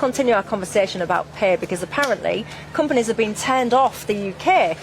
Continue our conversation about pay, because apparently companies have been turned off the UK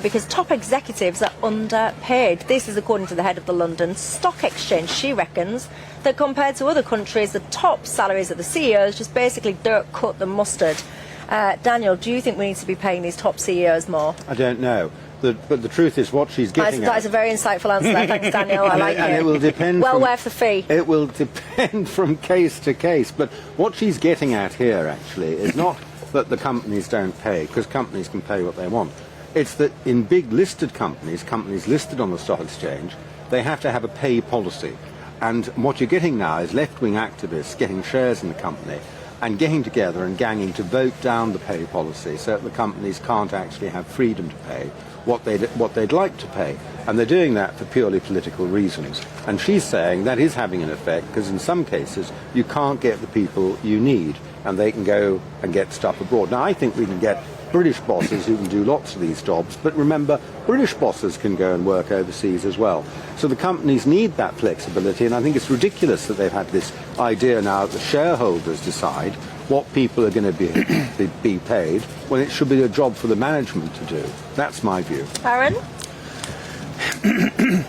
because top executives are underpaid. This is according to the head of the London Stock Exchange. She reckons that compared to other countries, the top salaries of the CEOs just basically don't cut the mustard. Daniel, do you think we need to be paying these top CEOs more? I don't know. But the truth is, what she's getting that is a very insightful answer there. Thanks, Daniel. I like it. And it will depend. Well worth the fee. It will depend from case to case. But what she's getting at here, actually, is not that the companies don't pay, because companies can pay what they want. It's that in big listed companies, companies listed on the stock exchange, they have to have a pay policy. And what you're getting now is left-wing activists getting shares in the company and getting together and ganging to vote down the pay policy so that the companies can't actually have freedom to pay what they'd like to pay. And they're doing that for purely political reasons. And she's saying that is having an effect, because in some cases you can't get the people you need, and they can go and get stuff abroad. Now, I think we can get British bosses who can do lots of these jobs, but remember, British bosses can go and work overseas as well. So the companies need that flexibility, and I think it's ridiculous that they've had this idea now that the shareholders decide what people are going to be paid, when it should be a job for the management to do. That's my view. Aaron?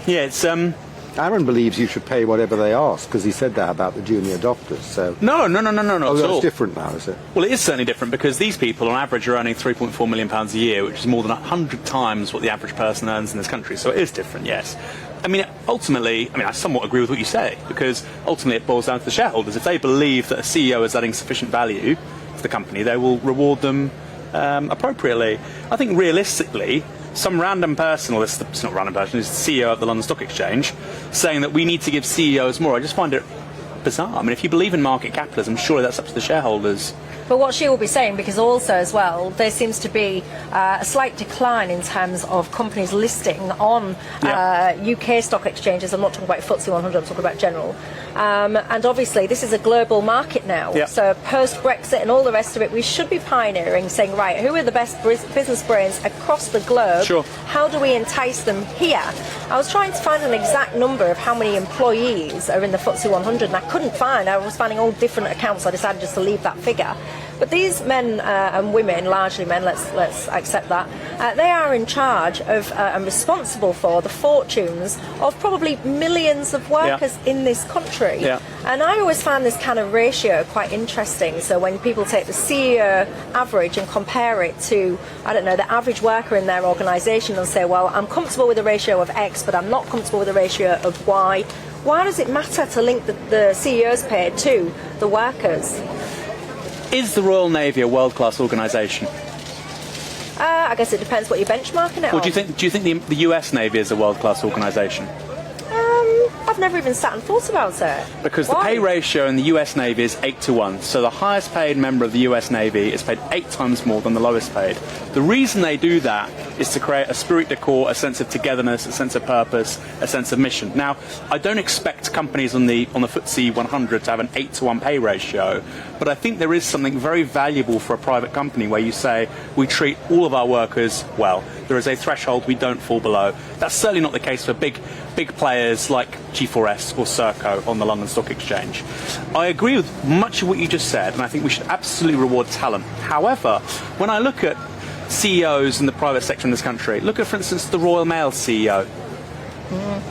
Yeah, it's Aaron believes you should pay whatever they ask, because he said that about the junior doctors. So no, not oh, at all. That's different now, is it? Well, it is certainly different, because these people, on average, are earning £3.4 million a year, which is more than 100 times what the average person earns in this country. So it is different, yes. I mean, ultimately, I somewhat agree with what you say, because ultimately it boils down to the shareholders. If they believe that a CEO is adding sufficient value to the company, they will reward them appropriately. I think realistically, some random person, or it's not random person, it's the CEO of the London Stock Exchange, saying that we need to give CEOs more, I just find it bizarre. I mean, if you believe in market capitalism, surely that's up to the shareholders. But what she will be saying, because also as well, there seems to be a slight decline in terms of companies listing on UK stock exchanges. I'm not talking about FTSE 100, I'm talking about general. And obviously this is a global market now. Yeah. So post-Brexit and all the rest of it, we should be pioneering, saying, right, who are the best business brains across the globe? Sure. How do we entice them here? I was trying to find an exact number of how many employees are in the FTSE 100, and I couldn't find. I was finding all different accounts, so I decided just to leave that figure. But these men and women, largely men, let's accept that, they are in charge of and responsible for the fortunes of probably millions of workers in this country. Yeah. And I always find this kind of ratio quite interesting. So when people take the CEO average and compare it to, I don't know, the average worker in their organisation and say, well, I'm comfortable with a ratio of X, but I'm not comfortable with a ratio of Y. Why does it matter to link the CEO's pay to the workers? Is the Royal Navy a world-class organisation? I guess it depends what you're benchmarking it Or on. do you think the US Navy is a world-class organisation? I've never even sat and thought about it. Because Why? the pay ratio in the US Navy is 8-1. So the highest paid member of the US Navy is paid 8 times more than the lowest paid. The reason they do that is to create a esprit de corps, a sense of togetherness, a sense of purpose, a sense of mission. Now, I don't expect companies on the FTSE 100 to have an 8-1 pay ratio, but I think there is something very valuable for a private company where you say, we treat all of our workers well. There is a threshold we don't fall below. That's certainly not the case for big players like G4S or Serco on the London Stock Exchange. I agree with much of what you just said, and I think we should absolutely reward talent. However, when I look at CEOs in the private sector in this country, look at, for instance, the Royal Mail CEO.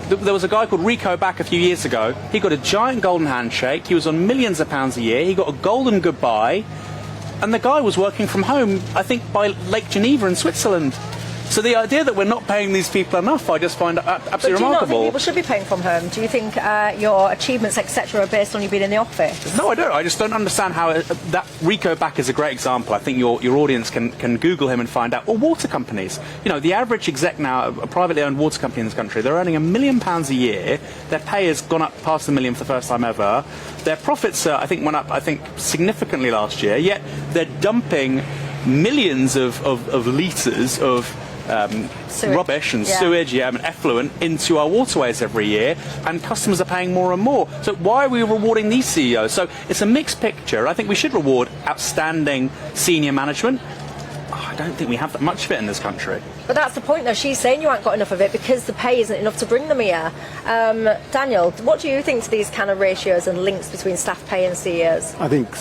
There was a guy called Rico back a few years ago. He got a giant golden handshake. He was on millions of pounds a year. He got a golden goodbye. And the guy was working from home, I think, by Lake Geneva in Switzerland. So the idea that we're not paying these people enough, I just find absolutely remarkable. But do you not think people should be paying from home? Do you think your achievements, etc., are based on you being in the office? No, I don't. I just don't understand how that Rico back is a great example. I think your audience can Google him and find out. Or water companies. You know, the average exec now, a privately owned water company in this country, they're earning £1 million a year. Their pay has gone up past £1 million for the first time ever. Their profits, went up, significantly last year. Yet they're dumping millions of litres of rubbish and sewage and effluent into our waterways every year, and customers are paying more and more. So why are we rewarding these CEOs? So it's a mixed picture. I think we should reward outstanding senior management, I don't think we have that much of it in this country. But that's the point, though. She's saying you haven't got enough of it because the pay isn't enough to bring them here. Daniel, what do you think to these kind of ratios and links between staff pay and CEOs? I think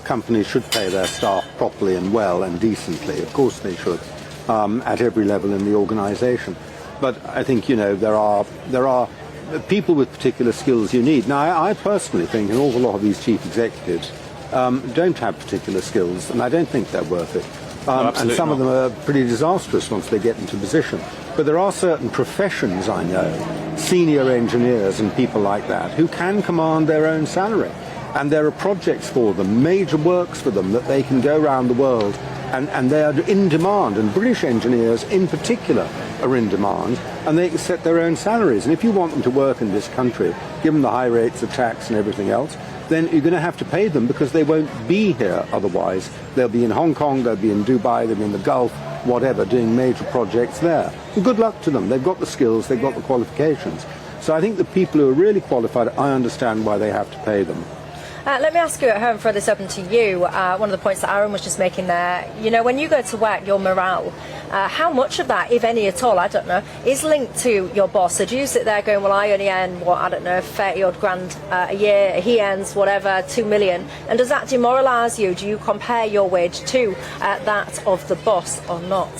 companies should pay their staff properly and well and decently. Of course they should, at every level in the organisation. But I think, there are people with particular skills you need. Now, I personally think an awful lot of these chief executives don't have particular skills, and I don't think they're worth it. And some of them are pretty disastrous once they get into position. But there are certain professions, I know, senior engineers and people like that, who can command their own salary. And there are projects for them, major works for them, that they can go around the world, and they are in demand. And British engineers in particular are in demand, and they can set their own salaries. And if you want them to work in this country, given the high rates of tax and everything else, then you're going to have to pay them, because they won't be here otherwise. They'll be in Hong Kong, they'll be in Dubai, they'll be in the Gulf, whatever, doing major projects there. And good luck to them. They've got the skills, they've got the qualifications. So I think the people who are really qualified, I understand why they have to pay them. Let me ask you at home, throw this open to you. One of the points that Aaron was just making there, when you go to work, your morale, how much of that, if any at all, I don't know, is linked to your boss? So do you sit there going, well, I only earn, 30 odd grand a year, he earns whatever, 2 million, and does that demoralise you? Do you compare your wage to that of the boss or not?